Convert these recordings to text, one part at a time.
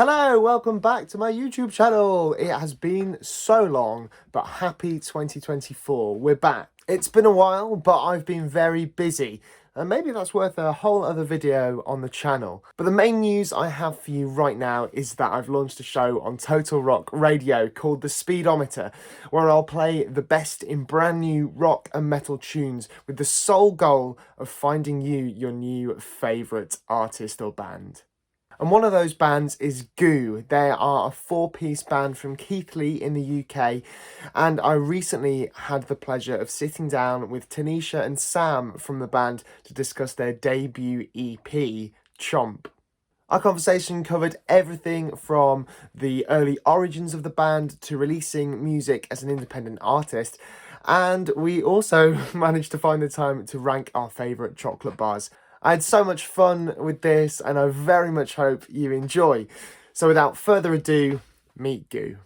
Hello, welcome back to my YouTube channel. It has been so long, but happy 2024. We're back. It's been a while, but I've been very busy. And maybe that's worth a whole other video on the channel. But the main news I have for you right now is that I've launched a show on TotalRock Radio called the Speedometer, where I'll play the best in brand new rock and metal tunes with the sole goal of finding you your new favourite artist or band. And one of those bands is Goo. They are a four-piece band from Keighley in the UK. And I recently had the pleasure of sitting down with Tanisha and Sam from the band to discuss their debut EP, Chomp. Our conversation covered everything from the early origins of the band to releasing music as an independent artist. And we also managed to find the time to rank our favourite chocolate bars. I had so much fun with this, and I very much hope you enjoy. So without further ado, meet Goo.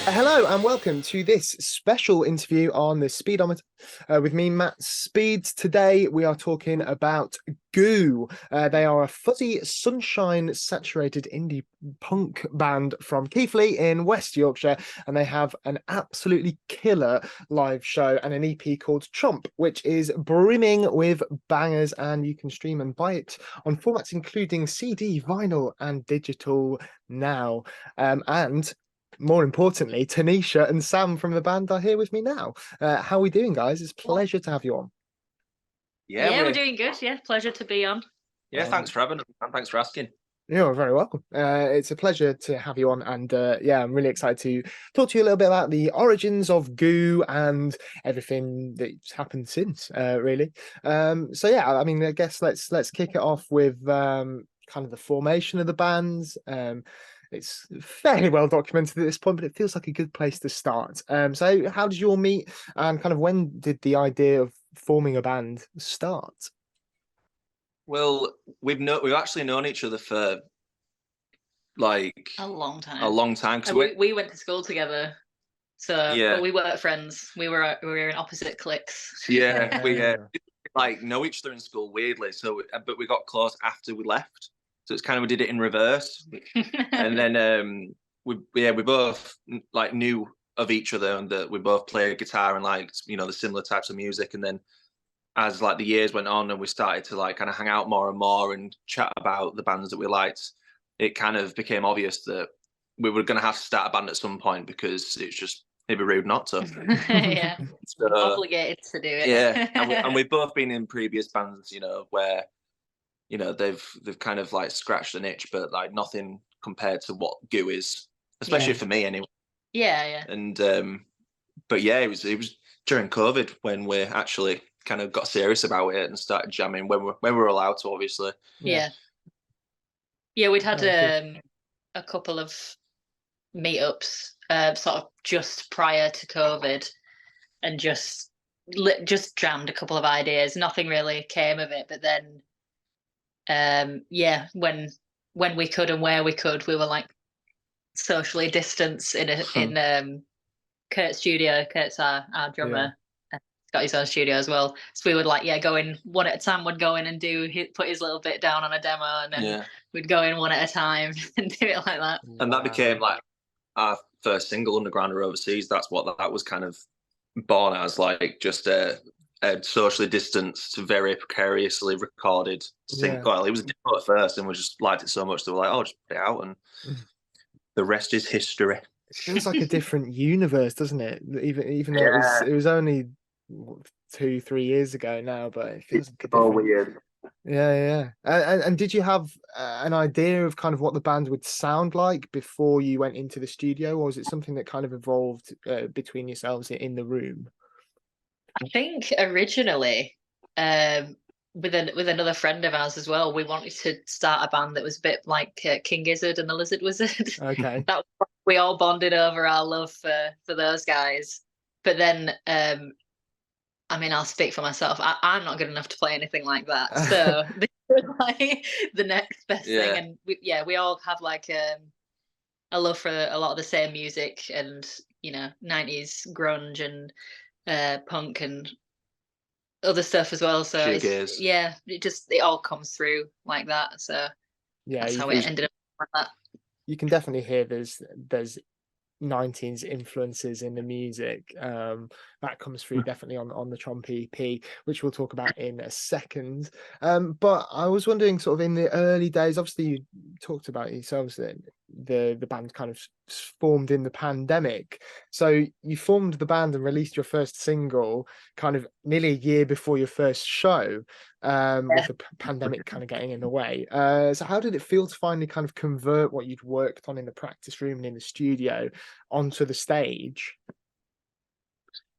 Hello and welcome to this special interview on the Speedometer with me, Matt Speeds. Today we are talking about Goo. They are a fuzzy, sunshine-saturated indie punk band from Keighley in West Yorkshire, and they have an absolutely killer live show and an EP called Chomp, which is brimming with bangers, and you can stream and buy it on formats including CD, vinyl, and digital now. And more importantly, Tanisha and Sam from the band are here with me now. How are we doing, guys? It's a pleasure to have you on. Yeah, we're doing good. Yeah, pleasure to be on. Yeah, thanks for having us, and thanks for asking. You're very welcome. It's a pleasure to have you on, and yeah, I'm really excited to talk to you a little bit about the origins of Goo and everything that's happened since, really. So yeah, I mean, I guess let's kick it off with kind of the formation of the bands. It's fairly well documented at this point, but it feels like a good place to start. So how did you all meet, and kind of when did the idea of forming a band start? Well, we've actually known each other for like A long time. a long time because we went to school together, so Yeah. but we weren't friends. We were in opposite cliques. yeah we like know each other in school weirdly. So, but we got close after we left. So it's kind of we did it in reverse, and then we both like knew of each other and that we both played guitar and liked the similar types of music. And then as like the years went on and we started to like kind of hang out more and more and chat about the bands that we liked, it kind of became obvious that we were going to have to start a band at some point because it'd be rude not to. Yeah, So, obligated to do it. Yeah, and we've both been in previous bands, where they've kind of like scratched an itch, but like nothing compared to what Goo is, especially for me anyway. Yeah. And but yeah, it was during COVID when we actually kind of got serious about it and started jamming when we were allowed to, obviously. Yeah, we'd had a couple of meetups sort of just prior to COVID, and just jammed a couple of ideas. Nothing really came of it, but then when we could and where we could, we were like socially distanced in Kurt's studio. Kurt's our drummer. Got his own studio as well, so we would go in one at a time. Would go in and put his little bit down on a demo, and then we'd go in one at a time and do it like that. And that became like our first single, Underground or Overseas. That's what that was kind of born as, like just a socially distanced, very precariously recorded single. Well, it was a demo at first, and we just liked it so much that we're like, oh, just put it out, and the rest is history. It feels like a different universe, doesn't it? Even though it was only 2-3 years ago now, but it feels like a different... weird. Yeah. And did you have an idea of kind of what the band would sound like before you went into the studio, or was it something that kind of evolved between yourselves in the room? I think originally, with another friend of ours as well, we wanted to start a band that was a bit like King Gizzard and the Lizard Wizard. Okay. We all bonded over our love for those guys. But then, I mean, I'll speak for myself. I'm not good enough to play anything like that. So this was like the next best thing. And we all have like a love for a lot of the same music, and 90s grunge and punk and other stuff as well. So Shoegaze. it all comes through like that. So Yeah, that's how it ended up like that. you can definitely hear there's 19's influences in the music that comes through definitely on the Chomp EP, which we'll talk about in a second. But I was wondering, sort of in the early days, obviously you talked about yourselves that the band kind of formed in the pandemic, so you formed the band and released your first single kind of nearly a year before your first show, with the pandemic kind of getting in the way. So how did it feel to finally kind of convert what you'd worked on in the practice room and in the studio onto the stage?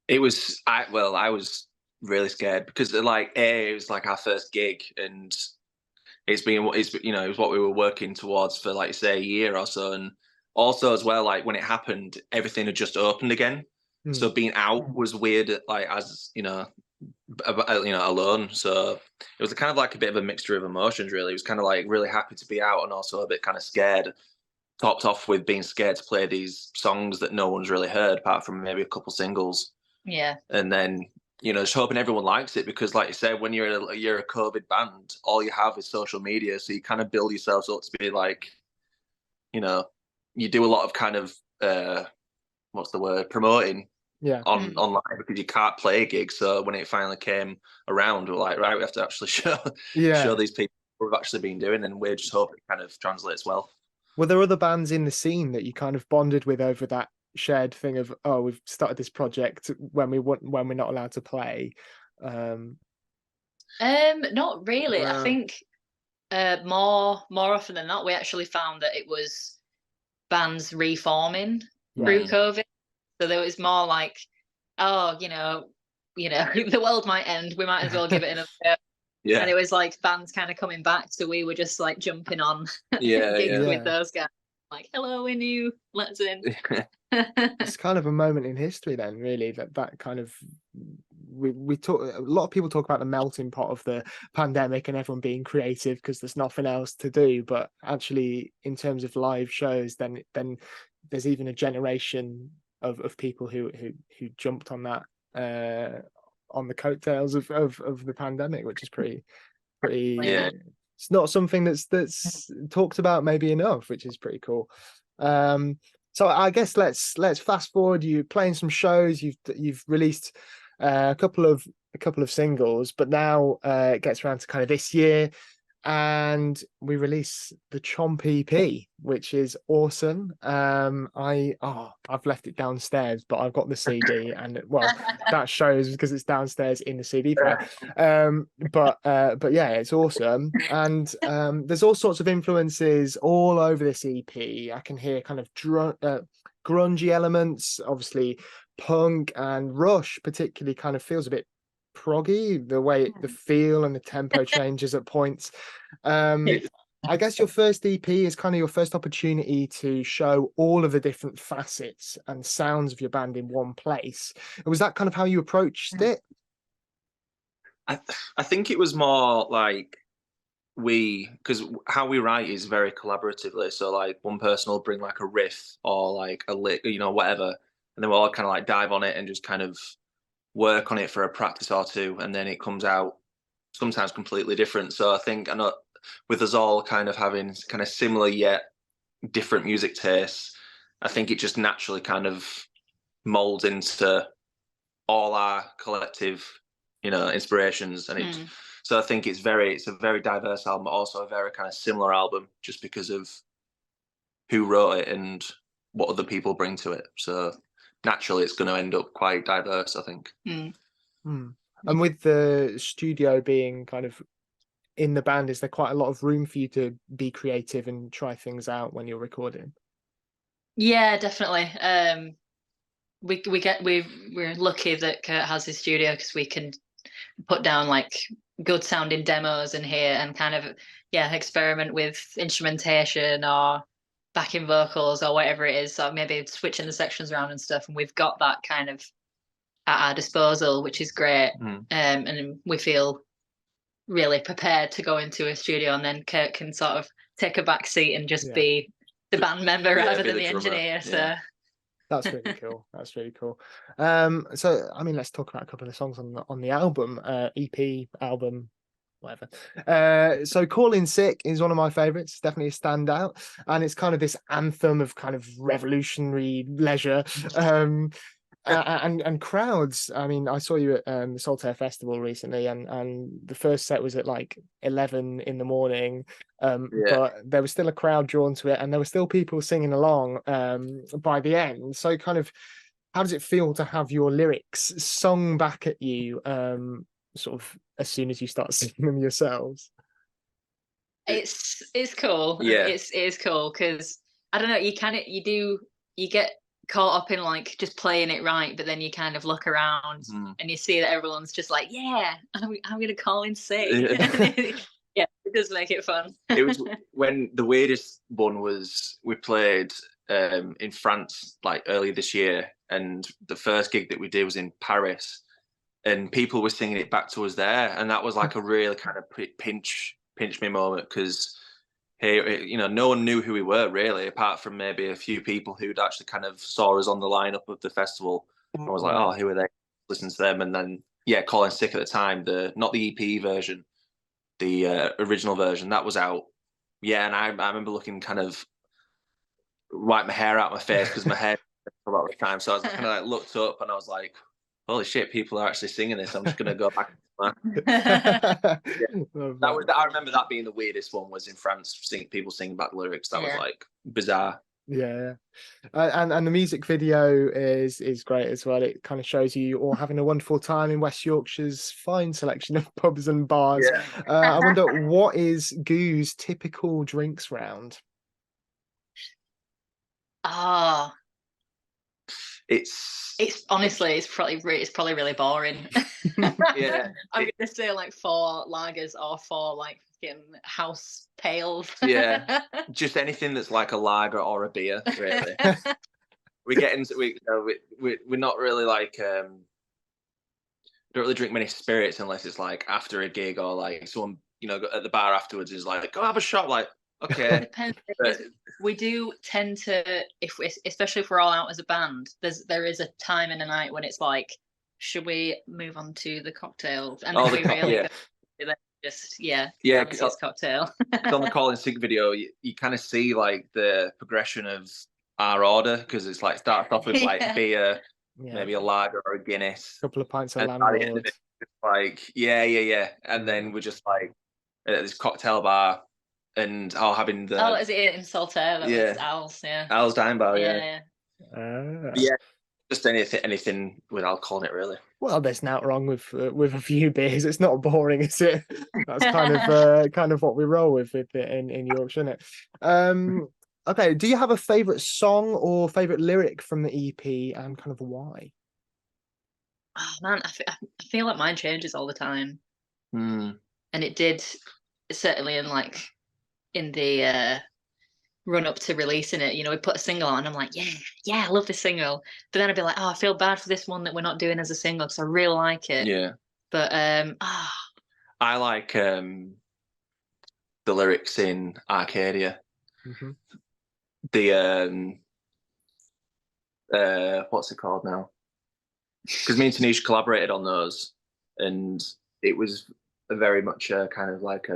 It was I was really scared because like it was like our first gig, and it's it was what we were working towards for, like, say, a year or so. And also as well, like when it happened, everything had just opened again, so being out was weird, like, as alone. So it was kind of like a bit of a mixture of emotions, really. It was kind of like really happy to be out and also a bit kind of scared, topped off with being scared to play these songs that no one's really heard apart from maybe a couple singles. Yeah. And then, just hoping everyone likes it, because like you said, when you're a COVID band, all you have is social media. So you kind of build yourselves up to be like, you do a lot of kind of what's the word, promoting online, because you can't play gigs. So when it finally came around, we're like, right, we have to actually show these people what we've actually been doing, and we're just hoping it kind of translates well. Were there other bands in the scene that you kind of bonded with over that shared thing of, oh, we've started this project when we're not allowed to play? Not really. I think more often than not, we actually found that it was bands reforming through COVID. So there was more like, oh, the world might end, we might as well give it another go. Yeah. And it was like bands kind of coming back, so we were just like jumping on gigs with those guys. Like, hello, we're new, let us in. It's kind of a moment in history then, really, that kind of, we talk, a lot of people talk about the melting pot of the pandemic and everyone being creative because there's nothing else to do, but actually in terms of live shows, then there's even a generation of people who jumped on that on the coattails of the pandemic, which is pretty it's not something that's talked about maybe enough, which is pretty cool. So I guess let's fast forward. You playing some shows. You've released a couple of singles, but now it gets around to kind of this year, and we release the Chomp EP, which is awesome. I've left it downstairs, but I've got the CD, and that shows because it's downstairs in the CD player. But yeah, it's awesome, and there's all sorts of influences all over this EP. I can hear kind of grungy elements, obviously punk, and Rush particularly kind of feels a bit proggy, the way the feel and the tempo changes at points. I guess your first EP is kind of your first opportunity to show all of the different facets and sounds of your band in one place. Was that kind of how you approached it? I think it was more like because how we write is very collaboratively. So like one person will bring like a riff or like a lick, whatever, and then we'll all kind of like dive on it and just kind of work on it for a practice or two, and then it comes out sometimes completely different. So I think, with us all kind of having kind of similar yet different music tastes, I think it just naturally kind of molds into all our collective, inspirations. And so I think it's a very diverse album, but also a very kind of similar album, just because of who wrote it and what other people bring to it. So naturally it's going to end up quite diverse, I think. And with the studio being kind of in the band, is there quite a lot of room for you to be creative and try things out when you're recording? Yeah, definitely. We're lucky that Kurt has his studio, because we can put down like good sounding demos in here and kind of experiment with instrumentation or backing vocals or whatever it is. So maybe switching the sections around and stuff, and we've got that kind of at our disposal, which is great. And we feel really prepared to go into a studio, and then Kurt can sort of take a back seat and just be the band member rather than the engineer. So That's really cool. That's really cool. So I mean, let's talk about a couple of songs on the album, EP album, whatever. So Calling Sick is one of my favorites. It's definitely a standout, and it's kind of this anthem of kind of revolutionary leisure. And crowds. I mean, I saw you at the Saltaire Festival recently, and the first set was at like 11 in the morning. But there was still a crowd drawn to it, and there were still people singing along by the end. So, kind of, how does it feel to have your lyrics sung back at you, sort of as soon as you start singing them yourselves? It's cool. Yeah. It is cool because I don't know. You get caught up in like just playing it right, but then you kind of look around and you see that everyone's just like, yeah, I'm gonna call in sick. Yeah, it does make it fun. It was when the weirdest one was we played in France like earlier this year, and the first gig that we did was in Paris, and people were singing it back to us there, and that was like a really kind of pinch me moment because hey, you know, no one knew who we were really, apart from maybe a few people who'd actually kind of saw us on the lineup of the festival. I was like, oh, who are they? Listen to them, and then Calling Sick at the time, not the EP version, the original version that was out. Yeah, and I remember looking kind of wipe my hair out my face because my hair a lot of the time. So I was kind of like looked up and I was like, holy shit, people are actually singing this. I'm just gonna go back. I remember that being the weirdest one was in France, people singing back lyrics. That was like bizarre. Yeah. And the music video is great as well. It kind of shows you all having a wonderful time in West Yorkshire's fine selection of pubs and bars. I wonder, what is Goo's typical drinks round? It's honestly, it's probably really boring. Yeah, I'm gonna say like 4 lagers or 4 like fucking house pails. Yeah, just anything that's like a lager or a beer, really. We're not really like don't really drink many spirits unless it's like after a gig or like someone at the bar afterwards is like, go have a shot. Like, okay. Depends. We do tend to, especially if we're all out as a band, there is a time in the night when it's like, should we move on to the cocktails? And then we really go just cocktail. On the Calling Sick video, you kind of see like the progression of our order because it's like starts off with like beer, maybe a lager or a Guinness, a couple of pints of Landlord. Like and then we're just like at this cocktail bar. And having the is it in Saltaire? That was Al's, Al's Dime Bar, yeah. Just anything with alcohol in it, really. Well, there's nothing wrong with a few beers. It's not boring, is it? That's kind of what we roll with it in Yorkshire, isn't it? Okay, do you have a favorite song or favorite lyric from the EP, and kind of why? Oh man, I feel like mine changes all the time, and it did certainly in the run up to releasing it. We put a single on and I'm like, yeah, I love this single, but then I'd be like, oh, I feel bad for this one that we're not doing as a single because I really like it. But I like the lyrics in Arcadia. The what's it called now, because me and Tanisha collaborated on those, and it was very much kind of like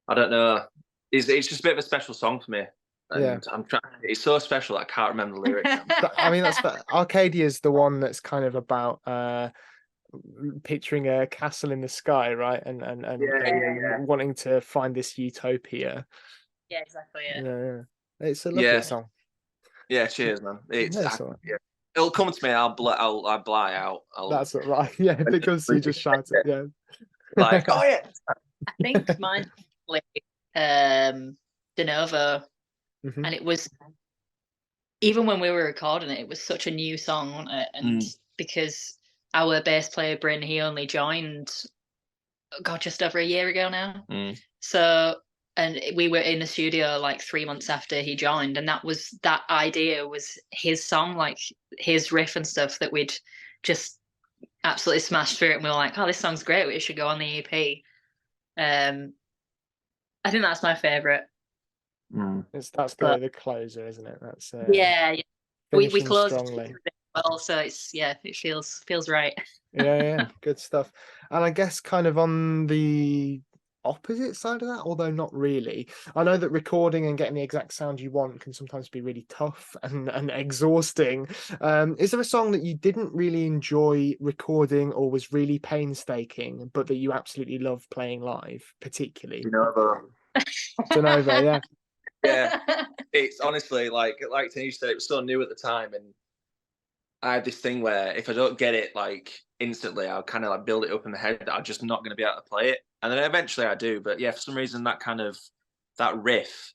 I don't know. It's just a bit of a special song for me. And I'm trying. It's so special that I can't remember the lyrics. I mean, Arcadia is the one that's kind of about picturing a castle in the sky, right? And wanting to find this utopia. Yeah, exactly. Yeah. It's a lovely song. Yeah, cheers, man. It'll come to me. I'll bly out. That's it, right? Yeah, because you just shout it. Yeah. Like, oh yeah. I think mine's De Novo, and it was, even when we were recording it, it was such a new song, wasn't it? And because our bass player Bryn, he only joined just over a year ago now. So, and we were in the studio like 3 months after he joined, and that idea was his song, like his riff and stuff that we'd just absolutely smashed through it, and we were like, oh, this song's great, it should go on the EP. I think that's my favorite. That's But the closer, isn't it? That's yeah, we finishing closed strongly. well, so it's it feels right. Yeah, good stuff. And I guess kind of on the opposite side of that, although not really. I know that recording and getting the exact sound you want can sometimes be really tough and exhausting. Is there a song that you didn't really enjoy recording or was really painstaking, but that you absolutely love playing live, particularly? Genova, yeah. Yeah, it's honestly like Tanisha said, it was so new at the time, and I have this thing where if I don't get it like instantly, I'll kind of like build it up in my head that I'm just not going to be able to play it, and then eventually I do. But yeah, for some reason that riff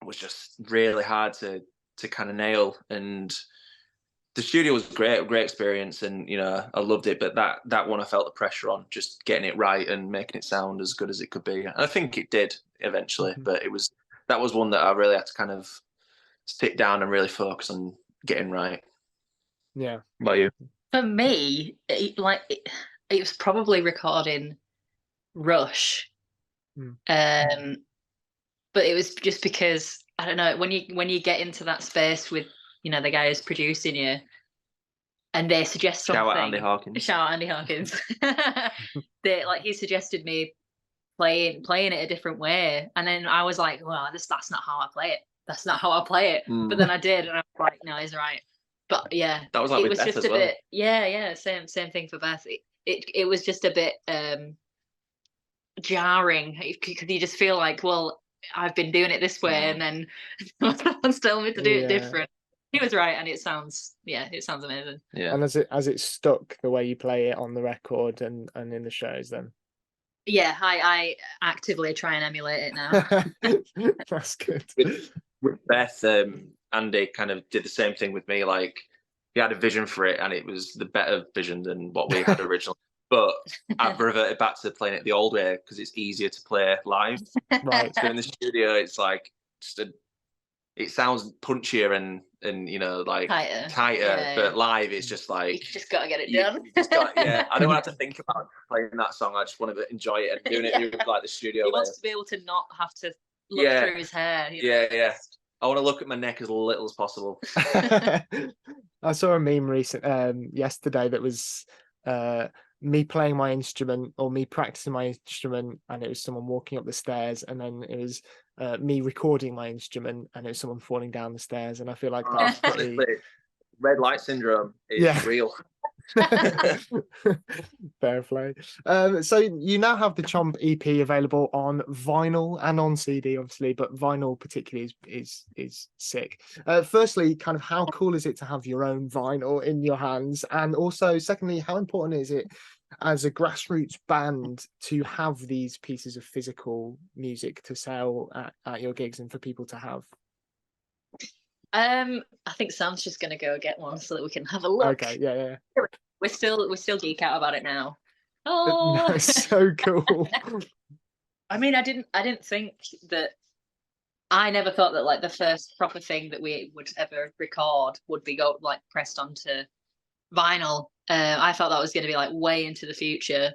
was just really hard to kind of nail, and the studio was great experience, and I loved it. But that one I felt the pressure on just getting it right and making it sound as good as it could be, and I think it did eventually. But that was one that I really had to kind of sit down and really focus on getting right. Yeah. What about you? For me, it was probably recording Rush. But it was just because I don't know, when you get into that space with the guy who's producing you, and they suggest something. Shout out Andy Hawkins. Shout out Andy Hawkins. He suggested me playing it a different way, and then I was like, well, that's not how I play it. That's not how I play it. But then I did, and I was like, no, he's right. But yeah, that was like it was Beth just a well. bit. Yeah, same thing for Beth. It was just a bit jarring because you just feel like, well, I've been doing it this way, and then someone's telling me to do it different. He was right, and it sounds amazing. Yeah. And as it stuck the way you play it on the record and in the shows then? Yeah, I actively try and emulate it now. That's good. With Beth, Andy kind of did the same thing with me. Like, he had a vision for it, and it was the better vision than what we had originally. But I've reverted back to playing it the old way because it's easier to play live. Right. So in the studio, it's like it sounds punchier and like tighter. Yeah, but live, it's just like you just gotta get it done. I don't want to have to think about playing that song. I just want to enjoy it and doing it with like the studio. He wants to be able to not have to look through his hair. Yeah. I want to look at my neck as little as possible. I saw a meme yesterday that was me playing my instrument or me practicing my instrument, and it was someone walking up the stairs, and then it was me recording my instrument, and it was someone falling down the stairs. And I feel like that's pretty... red light syndrome is real. Fair play. So you now have the Chomp EP available on vinyl and on CD, obviously, but vinyl particularly is sick. Firstly, kind of how cool is it to have your own vinyl in your hands, and also secondly, how important is it as a grassroots band to have these pieces of physical music to sell at your gigs and for people to have? I think Sam's just gonna go get one so that we can have a look. Okay, yeah. We're still geek out about it now. Oh, that's so cool. I mean, I didn't think that. I never thought that like the first proper thing that we would ever record would be pressed onto vinyl. I thought that was going to be like way into the future.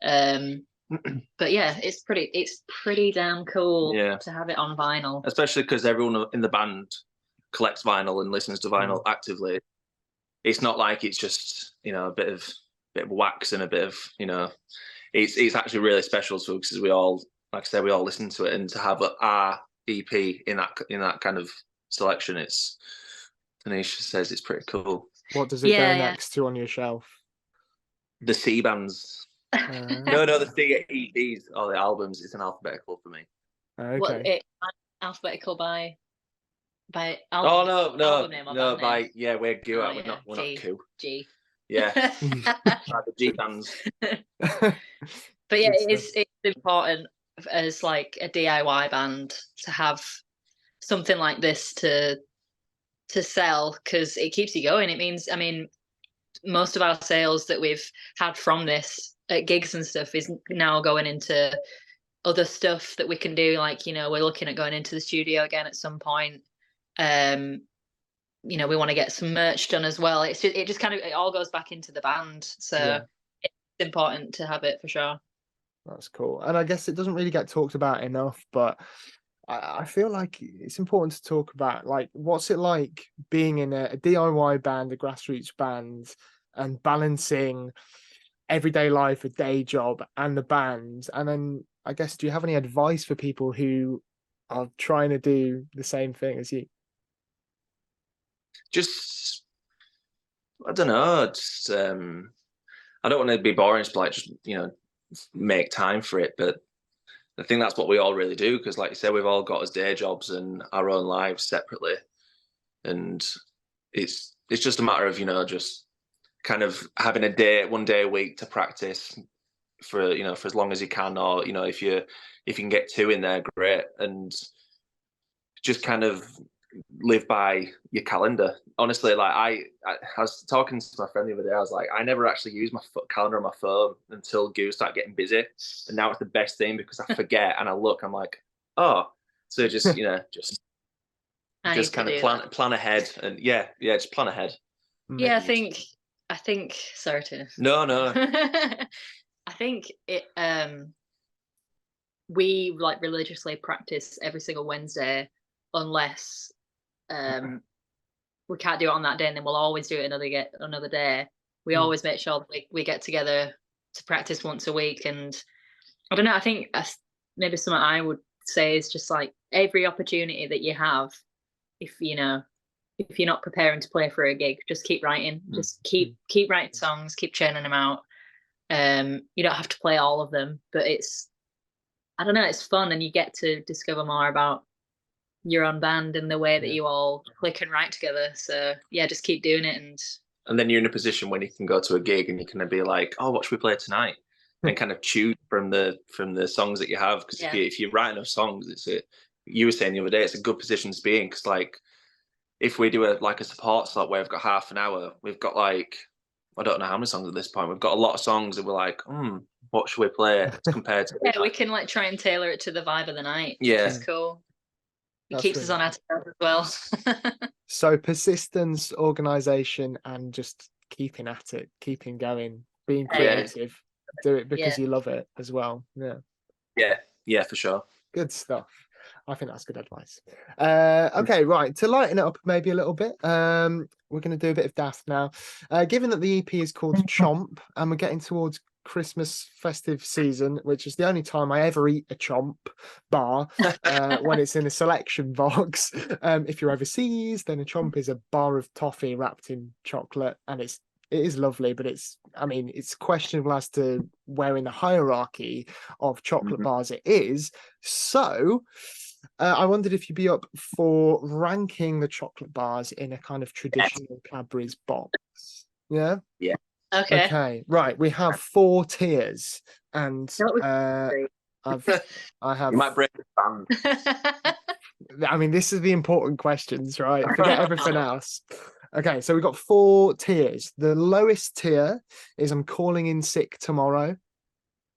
But yeah, it's pretty damn cool to have it on vinyl, especially because everyone in the band collects vinyl and listens to vinyl actively. It's not like it's just a bit of wax and a bit of it's actually really special to us because we all, like I said, we all listen to it, and to have our EP in that kind of selection, it's, Tanisha says, it's pretty cool. What does it go next to on your shelf? The C bands. No, the C EPs or the albums. It's an alphabetical for me. Okay. What, alphabetical by album? Album name or by we're Goo. We're not Goo. G. Yeah. The G bands. But yeah, it's important as like a DIY band to have something like this to sell, because it keeps you going. It means, I mean, most of our sales that we've had from this at gigs and stuff is now going into other stuff that we can do. Like, we're looking at going into the studio again at some point. We want to get some merch done as well. It just kind of, it all goes back into the band. So it's important to have it for sure. That's cool. And I guess it doesn't really get talked about enough, but I feel like it's important to talk about, like, what's it like being in a DIY band, a grassroots band, and balancing everyday life, a day job, and the band. And then, I guess, do you have any advice for people who are trying to do the same thing as you? Just, I don't know. Just, I don't want to be boring. Just like, just make time for it. But I think that's what we all really do, because, like you said, we've all got us day jobs and our own lives separately, and it's just a matter of just kind of having one day a week to practice for for as long as you can, or if you can get two in there, great, and just kind of live by your calendar. Honestly, like I was talking to my friend the other day. I was like, I never actually use my calendar on my phone until Goo started getting busy, and now it's the best thing because I forget and I look. I'm like, oh, so just just kind of plan ahead, and just plan ahead. Yeah, I think. Sorry to. No. I think we like religiously practice every single Wednesday, unless we can't do it on that day, and then we'll always do it another day. We always make sure that we get together to practice once a week. And I don't know, I think maybe something I would say is just like every opportunity that you have, if you're not preparing to play for a gig, just keep writing. Just keep writing songs, keep churning them out. You don't have to play all of them, but I don't know, it's fun, and you get to discover more about your own band and the way that you all click and write together. So yeah, just keep doing it, and then you're in a position when you can go to a gig and you can be like, oh, what should we play tonight? And kind of choose from the songs that you have, because if you write enough songs, you were saying the other day, it's a good position to be in, because like if we do a support slot where we've got half an hour, we've got like, I don't know how many songs at this point. We've got a lot of songs and we're like, what should we play compared to we can like try and tailor it to the vibe of the night. Yeah, which is cool. It keeps us on our toes as well. So persistence, organization, and just keeping at it, keeping going, being creative. Do it because you love it as well. Yeah, for sure. Good stuff. I think that's good advice. Okay, right. To lighten it up maybe a little bit, we're going to do a bit of daft now. Given that the EP is called Chomp, and we're getting towards Christmas festive season, which is the only time I ever eat a Chomp bar, when it's in a selection box. If you're overseas, then a Chomp is a bar of toffee wrapped in chocolate, and it is lovely, but it's questionable as to where in the hierarchy of chocolate bars it is. So I wondered if you'd be up for ranking the chocolate bars in a kind of traditional Cadbury's box. Yeah? Yeah. Okay. Right. We have 4 tiers, and I have. You might break the band. This is the important questions, right? Forget everything else. Okay, so we've got 4 tiers. The lowest tier is I'm calling in sick tomorrow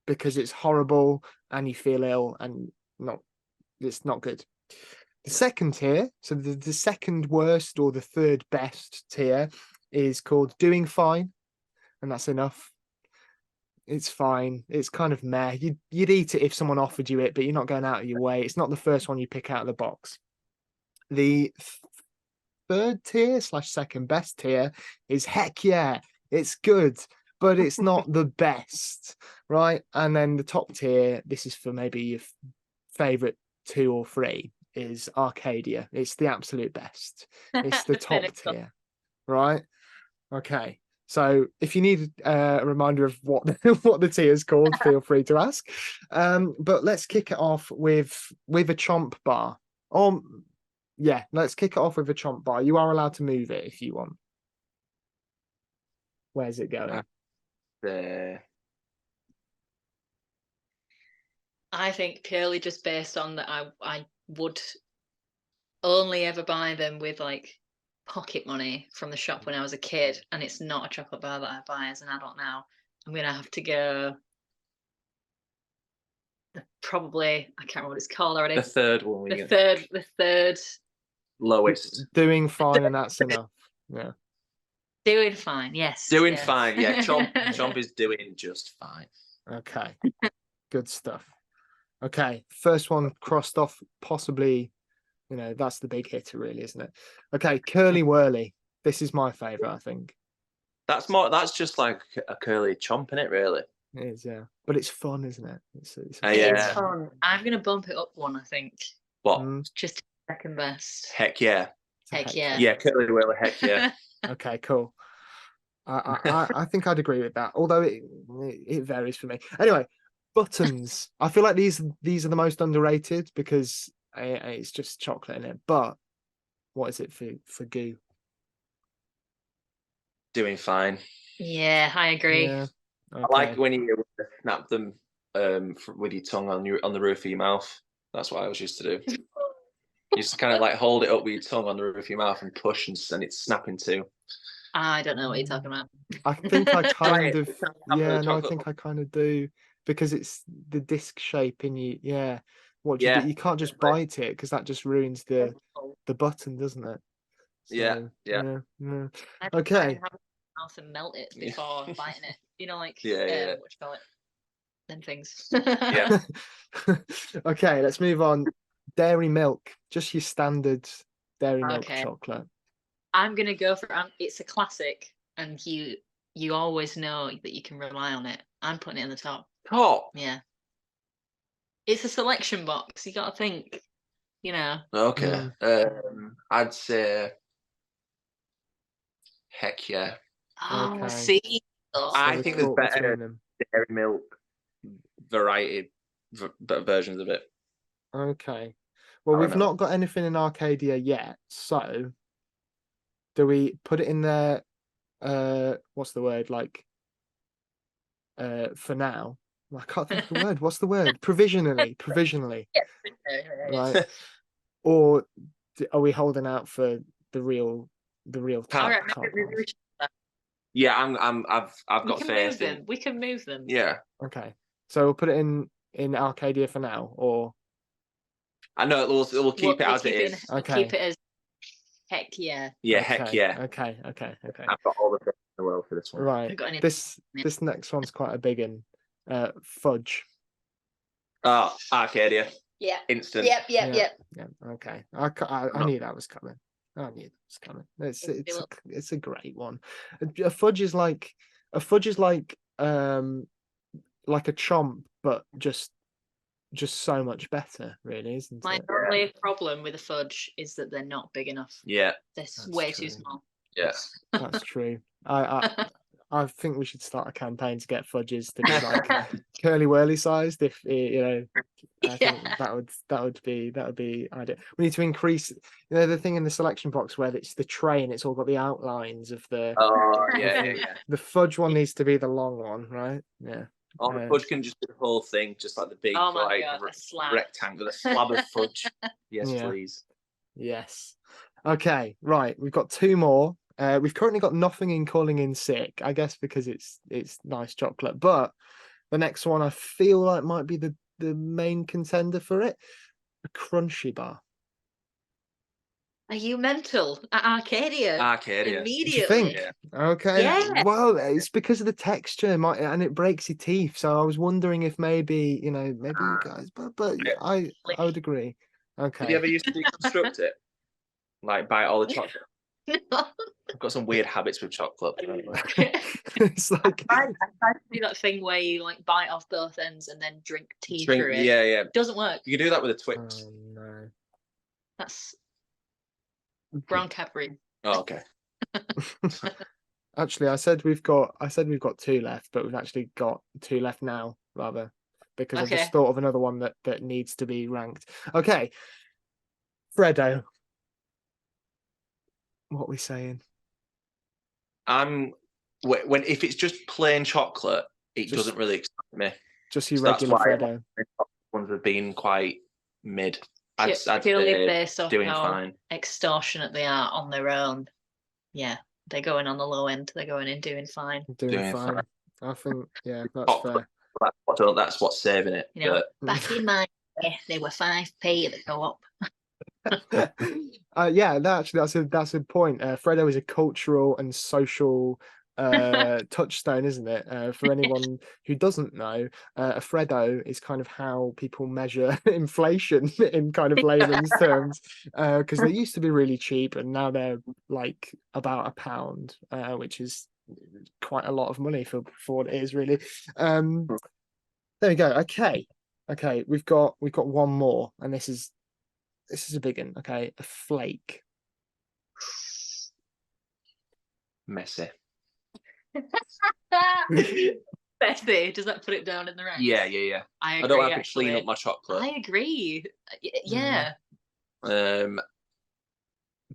because it's horrible and you feel ill and it's not good. The second tier, so the second worst or the third best tier, is called doing fine, and that's enough. It's fine. It's kind of meh. You'd eat it if someone offered you it, but you're not going out of your way. It's not the first one you pick out of the box. The third tier / second best tier is heck yeah, it's good, but it's not the best, right? And then the top tier, this is for maybe your favorite 2 or 3, is Arcadia. It's the absolute best. It's the top tier, right? Okay. So if you need a reminder of what the tier is called, feel free to ask. But let's kick it off with a Chomp bar. Let's kick it off with a Chomp bar. You are allowed to move it if you want. Where's it going? There. I think purely just based on that, I would only ever buy them with like pocket money from the shop when I was a kid, and it's not a chocolate bar that I buy as an adult now. I'm gonna have to go probably, I can't remember what it's called already. The third one. The third lowest. Doing fine, and that's enough. Yeah. Doing fine, yes. Doing fine, yeah. Chomp is doing just fine. Okay. Good stuff. Okay, first one crossed off, possibly, that's the big hitter, really, isn't it? Okay, Curly Whirly. This is my favourite, I think. That's just like a curly chomp in it, really. It is, yeah. But it's fun, isn't it? It's It's Yeah. fun. I'm gonna bump it up one, I think. What? Just second best. Heck yeah. Heck yeah. Yeah, curly whirly, heck yeah. Okay, cool. I think I'd agree with that, although it varies for me. Anyway, buttons. I feel like these are the most underrated because it's just chocolate in it. But what is it for Goo? Doing fine. Yeah, I agree. Yeah. Okay. I like when you snap them with your tongue on the roof of your mouth. That's what I was used to do. You just kind of like hold it up with your tongue on the roof of your mouth and push, and it's snapping too. I don't know what you're talking about. I think I kind of Yeah, no, I think I kind of do because it's the disc shape in you. Yeah. What do you Yeah. do? You can't just bite it because that just ruins the button, doesn't it? So, Yeah. yeah. I Okay. have mouth and melt it before biting it. Like what Yeah. you call it? Them things. Yeah. Okay, let's move on. Dairy milk, just your standard dairy milk chocolate. I'm gonna go for it's a classic, and you always know that you can rely on it. I'm putting it in the top. Top. Yeah. It's a selection box. You got to think. Okay. I'd say heck yeah. Oh, Okay. see. I think there's better dairy milk variety versions of it. Okay. Well, we've not got anything in Arcadia yet, so do we put it in there? What's the word? Like, for now. I can't think of the word. What's the word? Provisionally. Right. Or are we holding out for the real All right, top Yeah, I've got faith in. We can move them. Yeah. Okay. So we'll put it in Arcadia for now, or I know we'll keep it as it is. Okay. Keep it as heck yeah. Yeah, okay. heck yeah. Okay. I've got all the faith in the world for this one. Right. This next one's quite a big one. Fudge. Oh, Arcadia. Yeah. Instant. Yep. Yeah. Okay. I knew that was coming. It's a great one. A fudge is like a chomp, but just so much better, really, isn't My it? only problem with a fudge is that they're not big enough. Yeah. They're way too small. Yeah. That's true. I think we should start a campaign to get fudges to be like curly whirly sized. If I think that would be ideal. We need to increase the thing in the selection box where it's the tray and it's all got the outlines of the. Oh yeah. The fudge one needs to be the long one, right? Yeah. Oh, the fudge can just be the whole thing, just like the big rectangle, a slab of fudge. Yes, please. Yes. Okay, right. We've got two more. We've currently got nothing in calling in sick, I guess, because it's nice chocolate. But the next one I feel like might be the main contender for it. A crunchy bar. Are you mental? At Arcadia. Immediately. Do you think? Yeah. Okay. Yeah. Well, it's because of the texture, and it breaks your teeth. So I was wondering if maybe you guys, but I would agree. Okay. Did you ever used to deconstruct it? Like bite all the chocolate? No. I've got some weird habits with chocolate. It's like I tried to do that thing where you like bite off both ends and then drink tea through it. Yeah. It doesn't work. You can do that with a Twix. Oh no. That's brown Cadbury. Oh, okay. Actually, I said we've got two left, but we've actually got two left now, rather, because I've just thought of another one that needs to be ranked. Okay, Freddo. What are we saying? If it's just plain chocolate, it doesn't really excite me. Just your regular Freddo. Ones have been quite mid. I'd purely based off doing how fine. Extortionate they are on their own. Yeah, they're going on the low end. They're going in doing fine. Doing fine. I think that's fair. That's what's saving it. Back in my day, they were 5p at the co-op. Yeah, that's a point. Freddo is a cultural and social touchstone, isn't it? For anyone who doesn't know, a Freddo is kind of how people measure inflation in kind of layman's terms, because they used to be really cheap and now they're like about £1, which is quite a lot of money for what it is, really. There we go. Okay, we've got one more, and this is a big one. Okay, a flake. Messy. Bethy, does that put it down in the ranks? Yeah. I I agree, don't have to actually. clean up my chocolate. I agree. Yeah. But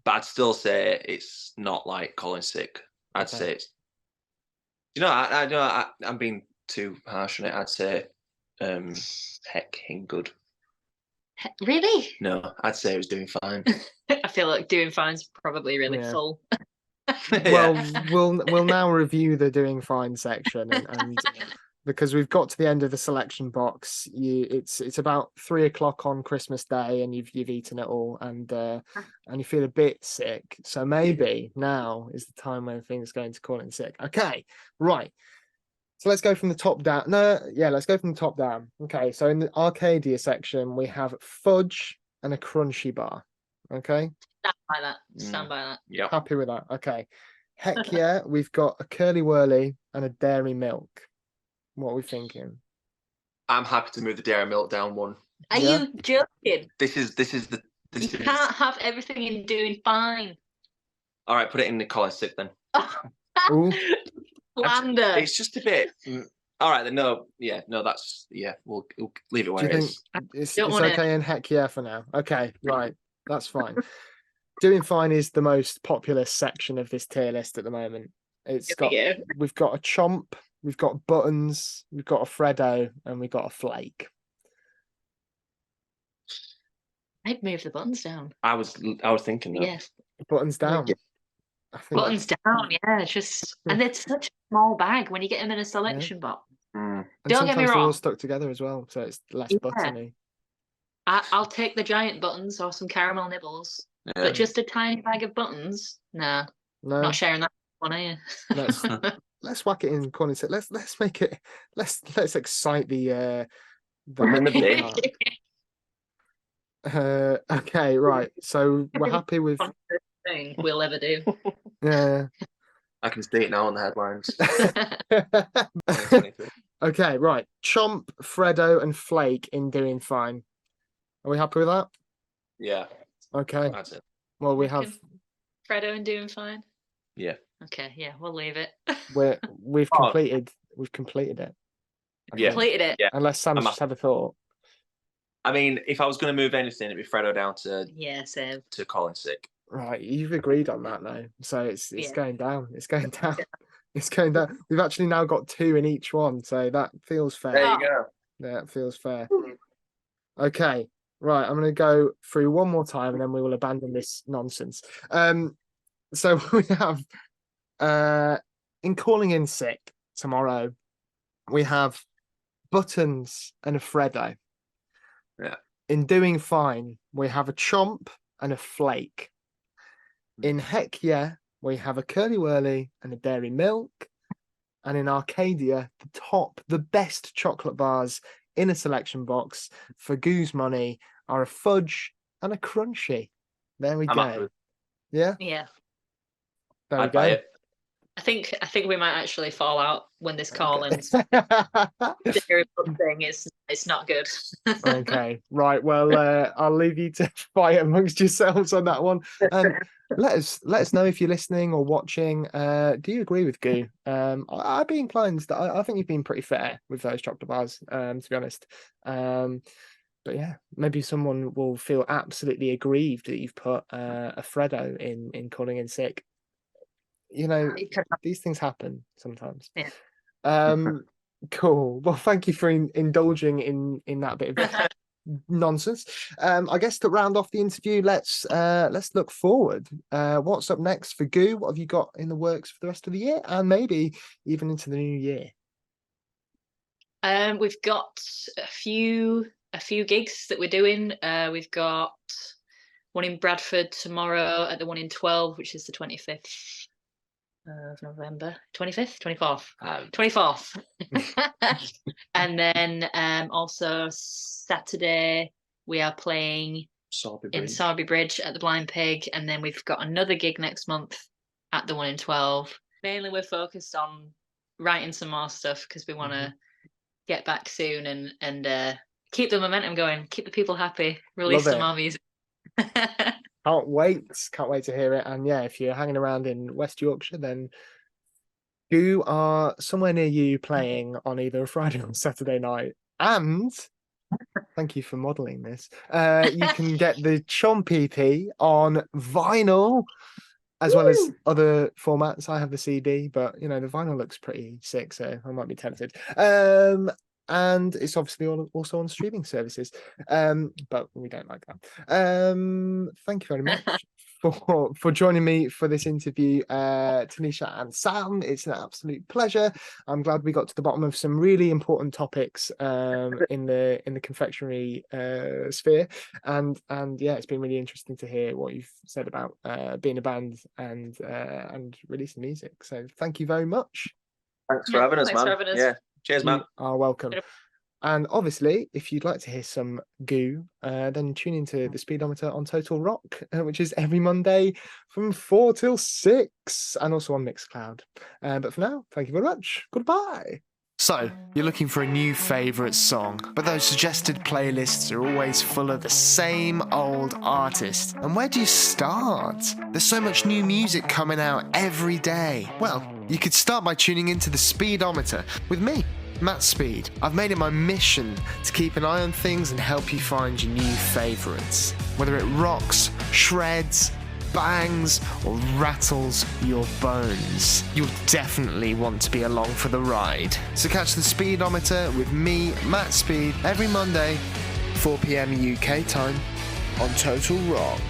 I'd still say it's not like calling sick. I'd Okay. say it's. You know, I know I'm being too harsh on it. I'd say, hecking good. Really? No, I'd say it was doing fine. I feel like doing fine's probably really Yeah. full. Well, we'll now review the doing fine section, and because we've got to the end of the selection box, it's about 3 o'clock on Christmas Day, and you've eaten it all, and you feel a bit sick. So maybe now is the time when things are going to call in sick. Okay, right. So let's go from the top down. Let's go from the top down. Okay, so in the Arcadia section, we have fudge and a crunchy bar. Okay. Stand by that. Stand by that. Yeah. Happy with that. Okay. Heck yeah, we've got a curly whirly and a dairy milk. What are we thinking? I'm happy to move the dairy milk down one. Are Yeah. you joking? This is You can't have everything in doing fine. All right, put it in the collar sick then. Ooh. Slander. It's just a bit. All right, then. No, that's We'll leave it where Do you it think is. it's Don't wanna- okay and heck yeah for now? Okay, right. That's fine. Doing fine is the most populous section of this tier list at the moment. We've got a chomp, we've got buttons, we've got a Freddo, and we've got a flake. I'd move the buttons down. I was thinking that. Yes. Buttons down. I think Buttons down, yeah. And it's such a small bag when you get them in a selection box. and Don't get me sometimes they're all wrong. stuck together as well, so it's less Yeah. buttony. I'll take the giant buttons or some caramel nibbles, but just a tiny bag of buttons, nah. No, Not sharing that one, are you? let's whack it in corner. Let's make it. Let's excite the okay, right. So we're happy with. Thing we'll ever do. Yeah. I can see it now on the headlines. Okay, right. Chomp, Freddo, and Flake in doing fine. Are we happy with that? Yeah. Okay. That's it. Well, we have Freddo and doing fine. Yeah. Okay, yeah, we'll leave it. we've completed it. Yeah. Completed it. Yeah. Unless Sam's just had a thought. I mean, if I was going to move anything, it'd be Freddo down to Same. to Colin sick. Right, you've agreed on that though, so it's going down. It's going down. It's going down. We've actually now got 2 in each one, so that feels fair. There you go. Yeah, it feels fair. Okay, right. I'm going to go through one more time, and then we will abandon this nonsense. So we have in calling in sick tomorrow, we have buttons and a Freddo. Yeah. In doing fine, we have a chomp and a flake. In heck yeah, we have a curly whirly and a dairy milk. And in Arcadia, the best chocolate bars in a selection box for Goo's money are a fudge and a crunchy. There we go. Yeah? Yeah. There we I'd buy go. it. I think we might actually fall out when this call ends. The dairy milk thing it's not good. Okay, right. Well, I'll leave you to fight amongst yourselves on that one. And let us know if you're listening or watching. Do you agree with Goo? I'd be inclined. I think you've been pretty fair with those chocolate bars, to be honest. But yeah, maybe someone will feel absolutely aggrieved that you've put a Freddo in calling in sick. You know, these things happen sometimes. Yeah. Cool. Well, thank you for indulging in that bit of nonsense. I guess to round off the interview, let's look forward. What's up next for Goo? What have you got in the works for the rest of the year, and maybe even into the new year? We've got a few gigs that we're doing. We've got one in Bradford tomorrow at the one in 12, which is the 25th November 25th, 24th, 24th. And then also Saturday we are playing in Sarby Bridge at the Blind Pig, and then we've got another gig next month at the 1 in 12. Mainly we're focused on writing some more stuff because we want to get back soon and keep the momentum going, keep the people happy, release some more music. Can't wait to hear it. And yeah, if you're hanging around in West Yorkshire, then Goo are somewhere near you playing on either a Friday or Saturday night. And thank you for modelling this. You can get the Chomp EP on vinyl, as well as other formats. I have the CD, but you know, the vinyl looks pretty sick, so I might be tempted. And it's obviously also on streaming services, but we don't like that. Thank you very much for joining me for this interview, Tanisha and Sam. It's an absolute pleasure. I'm glad we got to the bottom of some really important topics in the confectionery sphere, and yeah, it's been really interesting to hear what you've said about being a band and releasing music. So thank you very much. Thanks for having us, man. Yeah. Cheers, man. You are welcome. And obviously, if you'd like to hear some Goo, then tune into the Speedometer on TotalRock, which is every Monday from 4 till 6, and also on Mixcloud. But for now, thank you very much. Goodbye. So, you're looking for a new favourite song, but those suggested playlists are always full of the same old artist. And where do you start? There's so much new music coming out every day. Well, you could start by tuning into the Speedometer with me, Matt Speed. I've made it my mission to keep an eye on things and help you find your new favourites. Whether it rocks, shreds, bangs, or rattles your bones, you'll definitely want to be along for the ride. So catch the Speedometer with me, Matt Speed, every Monday, 4 PM UK time on Total Rock.